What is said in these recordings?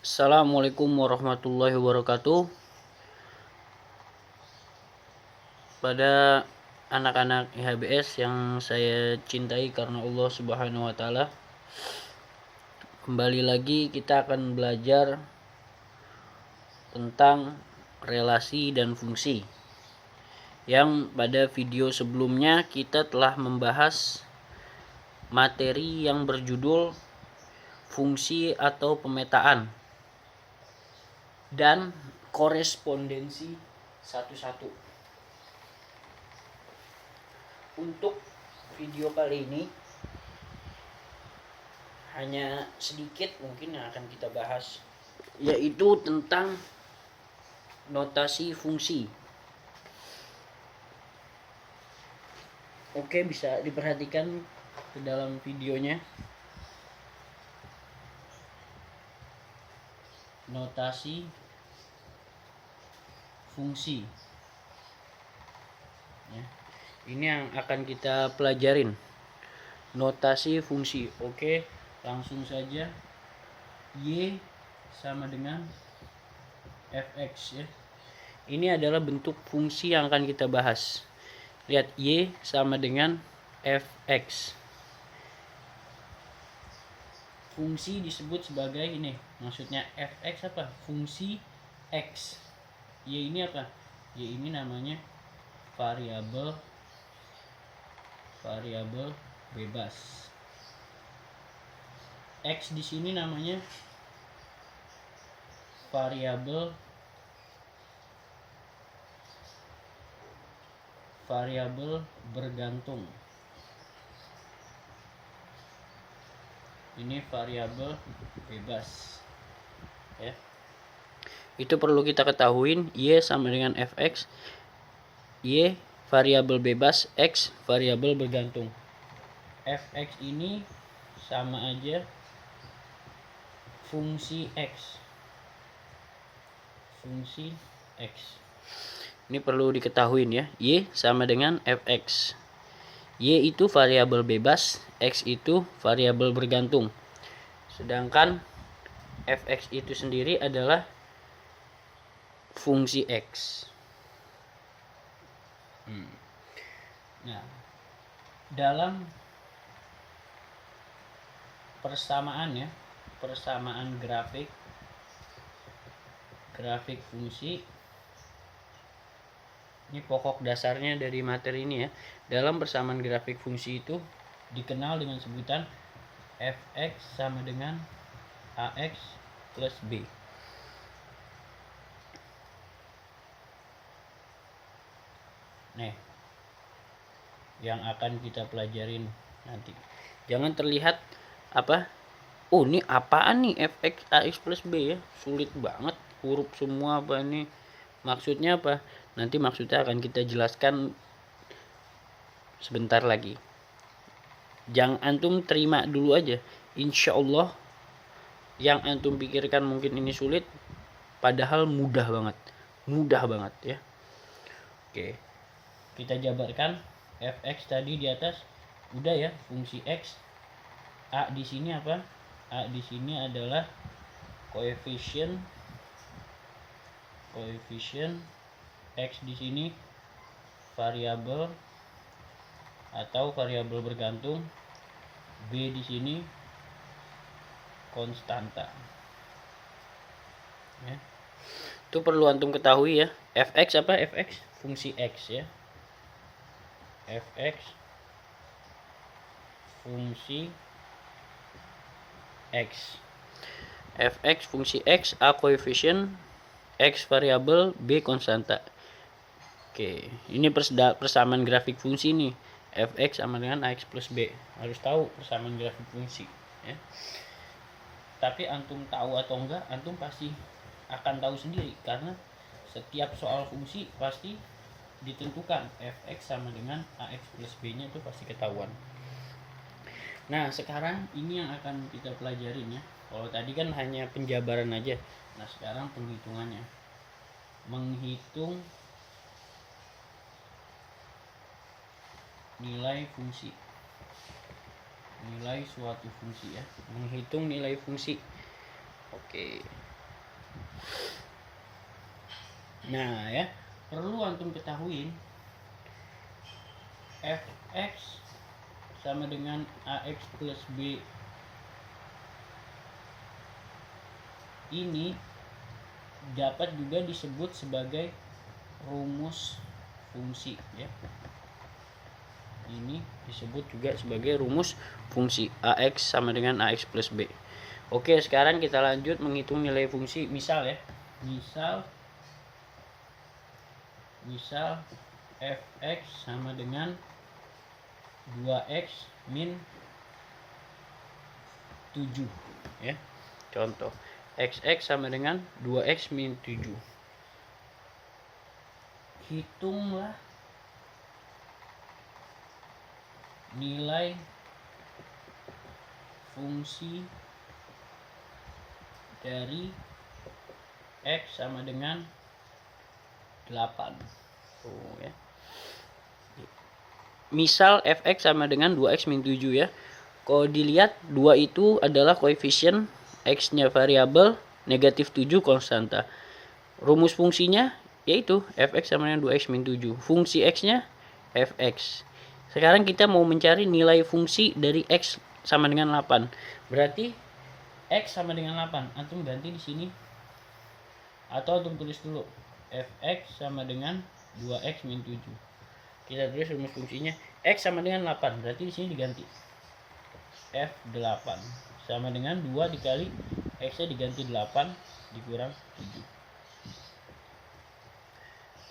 Assalamualaikum warahmatullahi wabarakatuh. Pada anak-anak IHBS yang saya cintai karena Allah Subhanahu wa taala, kembali lagi kita akan belajar tentang relasi dan fungsi. Yang pada video sebelumnya kita telah membahas materi yang berjudul fungsi atau pemetaan dan korespondensi satu-satu. Untuk video kali ini hanya sedikit mungkin yang akan kita bahas, yaitu tentang notasi fungsi. Oke, bisa diperhatikan ke dalam videonya. Notasi fungsi ya. Ini yang akan kita pelajarin, notasi fungsi. Oke, langsung saja. Y sama dengan fx ya. Ini adalah bentuk fungsi yang akan kita bahas. Lihat, Y sama dengan fx. Fungsi disebut sebagai ini, maksudnya fx apa? Fungsi x. Y ini apa? Y ini namanya variabel bebas. X di sini namanya variabel bergantung. Ini variabel bebas ya. Itu perlu kita ketahuin. Y sama dengan fx. Y variabel bebas, x variabel bergantung. Fx ini sama aja fungsi x. Ini perlu diketahuin ya. Y sama dengan fx. Y itu variabel bebas, x itu variabel bergantung. Sedangkan fx itu sendiri adalah fungsi x. Nah, dalam persamaan grafik fungsi, ini pokok dasarnya dari materi ini ya. Dalam persamaan grafik fungsi itu dikenal dengan sebutan fx sama dengan ax plus b. Nih, yang akan kita pelajarin nanti. Jangan terlihat apa? Oh, ini apaan nih fx ax plus b ya? Sulit banget, huruf semua apa ini? Maksudnya apa? Nanti maksudnya akan kita jelaskan sebentar lagi. Jangan antum terima dulu aja. Insya Allah yang antum pikirkan mungkin ini sulit, padahal mudah banget ya. Oke, kita jabarkan. Fx tadi di atas udah ya, fungsi x. A di sini apa? A di sini adalah koefisien x di sini variabel atau variabel bergantung, b di sini konstanta ya. Itu perlu antum ketahui ya. Fx apa? Fx fungsi x ya. Fx fungsi x. Fx fungsi x, A koefisien, x variabel, B konstanta. Oke, ini persamaan grafik fungsi nih. Fx sama dengan ax plus b. Harus tahu persamaan grafik fungsi ya. Tapi antum tahu atau enggak, antum pasti akan tahu sendiri karena setiap soal fungsi pasti ditentukan fx sama dengan ax plus b nya itu pasti ketahuan. Nah, sekarang ini yang akan kita pelajarin ya. Kalau tadi kan hanya penjabaran aja. Nah, sekarang penghitungannya. Menghitung nilai fungsi. nilai suatu fungsi ya, menghitung nilai fungsi. Oke, Nah ya, perlu antum ketahuin fx sama dengan ax plus b ini dapat juga disebut sebagai rumus fungsi ya. Ini disebut juga sebagai rumus fungsi ax sama dengan ax plus b. Oke, sekarang kita lanjut menghitung nilai fungsi. Misal ya, misal fx sama dengan 2x min 7 ya. Contoh, xx sama dengan 2x min 7. Hitunglah nilai fungsi dari x sama dengan 8. Ya. Misal fx sama dengan 2x min 7 ya. Kalau dilihat 2 itu adalah koefisien, x-nya variabel, negatif 7 konstanta. Rumus fungsinya yaitu fx sama dengan 2x min 7. Fungsi x-nya fx. Sekarang kita mau mencari nilai fungsi dari x sama dengan 8. Berarti x sama dengan 8. Antum ganti di sini. Atau antum tulis dulu. Fx sama dengan 2x min 7. Kita tulis rumus fungsinya. X sama dengan 8. Berarti di sini diganti. F8 sama dengan 2 dikali x-nya diganti 8 dikurang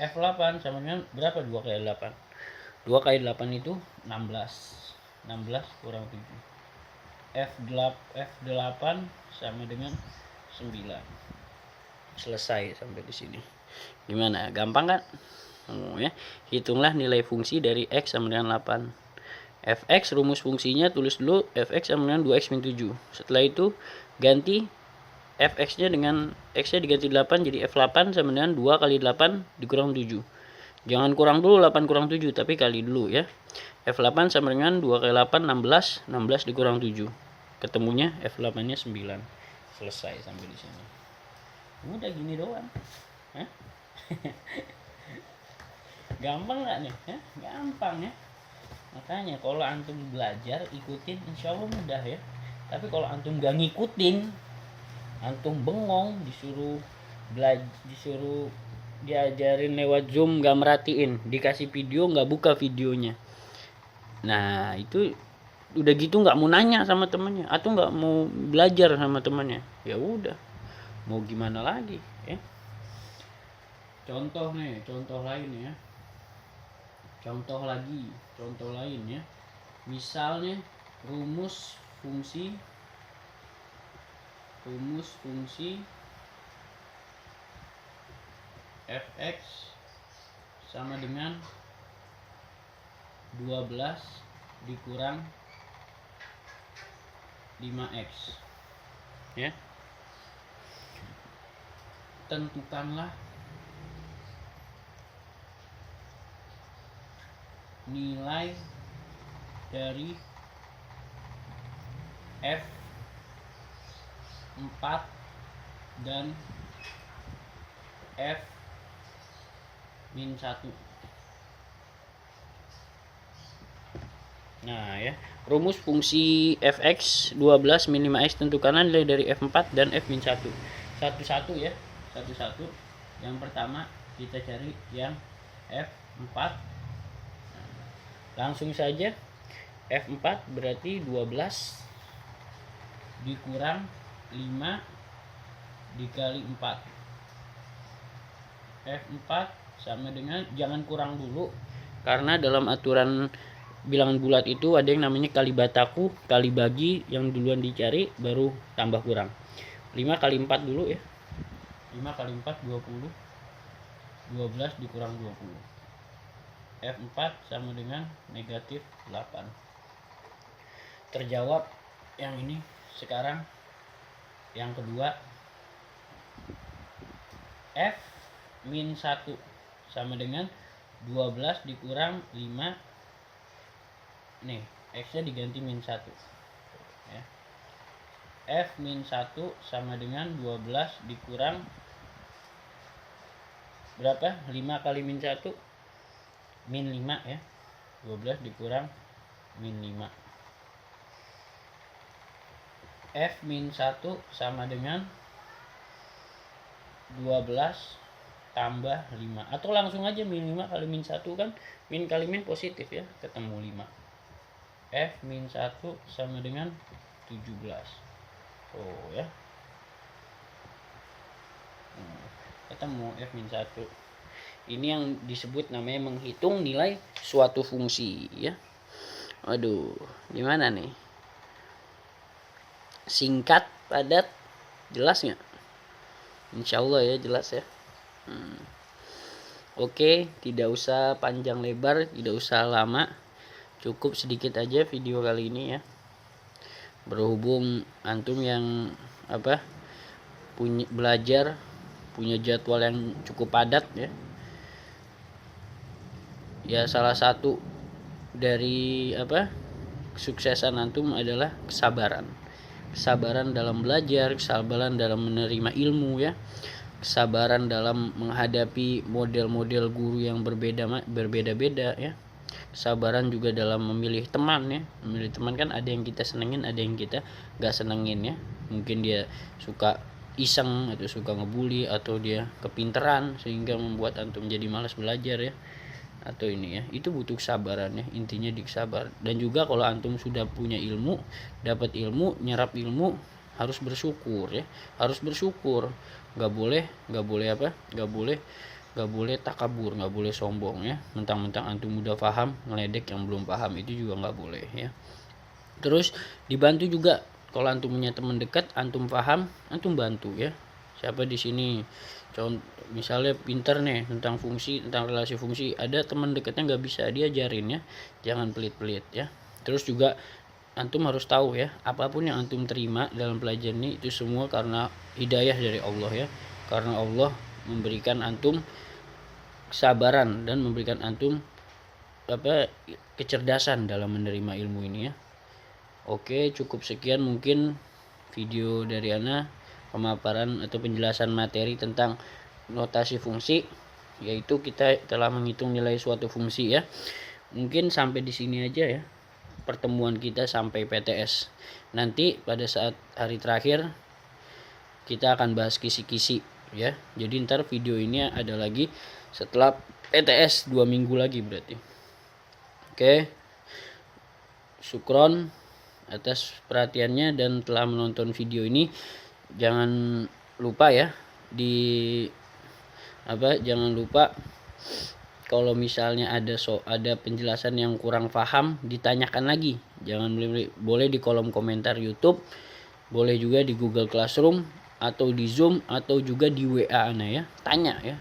7. F8 sama dengan berapa? 2 kali 8. 2 kali 8 itu 16. 16 kurang 7. F8 sama dengan 9. Selesai sampai di sini. Gimana? Gampang kan? Ya. Hitunglah nilai fungsi dari x sama dengan 8. Fx rumus fungsinya tulis dulu fx sama dengan 2x min 7. Setelah itu ganti fx-nya dengan x-nya diganti 8 jadi f8 sama dengan 2 kali 8 dikurang 7. Jangan kurang dulu 8 kurang 7 tapi kali dulu ya. F8 sama dengan 2 kali 8 16, 16 dikurang 7. Ketemunya F8-nya 9. Selesai sampai di sini. Udah gini doang. Hah? Gampang nggak nih? Hah? Gampang ya. Makanya kalau antum belajar ikutin insya Allah mudah ya. Tapi kalau antum gak ngikutin, antum bengong, disuruh diajarin lewat Zoom gak merhatiin, dikasih video gak buka videonya. Nah itu udah gitu gak mau nanya sama temannya atau gak mau belajar sama temannya. Ya udah, mau gimana lagi ya. Contoh lain ya. Contoh lain ya. Misalnya rumus fungsi fx sama dengan 12 dikurang 5x ya. Tentukanlah nilai dari F4 dan F-1. Nah ya, rumus fungsi fx 12 min 5x tentukanlah nilai dari F4 dan F-1. Satu-satu ya, satu-satu. Yang pertama kita cari yang F4. Langsung saja F4 berarti 12 dikurang 5 dikali 4. F4 sama dengan, jangan kurang dulu karena dalam aturan bilangan bulat itu ada yang namanya kali bataku, kali bagi, yang duluan dicari baru tambah kurang. 5 kali 4 dulu ya. 5 kali 4 20. 12 dikurang 20. F4 sama dengan negatif 8. Terjawab yang ini. Sekarang yang kedua, F-1 sama dengan 12 dikurang 5. Nih, X-nya diganti min 1 ya. F-1 sama dengan 12 dikurang berapa? 5 kali min 1 min 5 ya. 12 dikurang min 5. F min 1 sama dengan 12 tambah 5. Atau langsung aja min 5 kali min 1 kan. Min kali min positif ya, ketemu 5. F min 1 sama dengan 17. Oh ya. Ketemu F min 1. Ini yang disebut namanya menghitung nilai suatu fungsi ya. Waduh, gimana nih? Singkat, padat, jelas nggak? Insya Allah ya jelas ya. Oke, tidak usah panjang lebar, tidak usah lama, cukup sedikit aja video kali ini ya. Berhubung antum yang punya jadwal yang cukup padat ya. Ya salah satu dari kesuksesan antum adalah kesabaran. Kesabaran dalam belajar, kesabaran dalam menerima ilmu ya. Kesabaran dalam menghadapi model-model guru yang berbeda-beda ya. Kesabaran juga dalam memilih teman ya. Memilih teman kan ada yang kita senengin, ada yang kita gak senengin ya. Mungkin dia suka iseng atau suka ngebully, atau dia kepinteran sehingga membuat antum jadi malas belajar ya. Atau ini ya, itu butuh kesabaran ya, intinya diksabar. Dan juga kalau antum sudah punya ilmu, dapat ilmu, nyerap ilmu, harus bersyukur ya, harus bersyukur. Gak boleh takabur, gak boleh sombong ya, mentang-mentang antum udah paham ngeledek yang belum paham, itu juga gak boleh ya. Terus dibantu juga, kalau antum punya teman dekat, antum paham, antum bantu ya. Siapa di sini contoh misalnya pinter nih tentang fungsi, tentang relasi fungsi, ada teman dekatnya nggak bisa, dia ajarin ya, jangan pelit-pelit ya. Terus juga antum harus tahu ya, apapun yang antum terima dalam pelajaran ini itu semua karena hidayah dari Allah ya, karena Allah memberikan antum kesabaran dan memberikan antum kecerdasan dalam menerima ilmu ini ya. Oke, cukup sekian mungkin video dari Ana, pemaparan atau penjelasan materi tentang notasi fungsi, yaitu kita telah menghitung nilai suatu fungsi ya. Mungkin sampai di sini aja ya pertemuan kita sampai PTS. Nanti pada saat hari terakhir kita akan bahas kisi-kisi ya. Jadi ntar video ini ada lagi setelah PTS 2 minggu lagi berarti. Oke. Syukron atas perhatiannya dan telah menonton video ini. Jangan lupa ya jangan lupa kalau misalnya ada penjelasan yang kurang paham, ditanyakan lagi. Jangan boleh di kolom komentar YouTube, boleh juga di Google Classroom atau di Zoom atau juga di WA Ana ya. Tanya ya.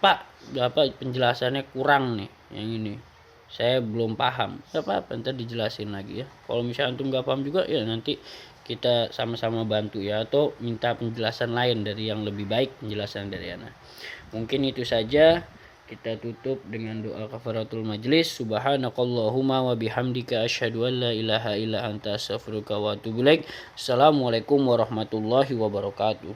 Pak, penjelasannya kurang nih yang ini. Saya belum paham. Apa ntar dijelasin lagi ya. Kalau misalnya antum nggak paham juga ya nanti kita sama-sama bantu ya, atau minta penjelasan lain dari yang lebih baik penjelasan dari Ana. Mungkin itu saja, kita tutup dengan doa kafaratul majlis. Subhanakallahumma wa bihamdika asyhadu an la ilaha illa anta astaghfiruka wa atubu ilaik. Assalamualaikum warahmatullahi wabarakatuh.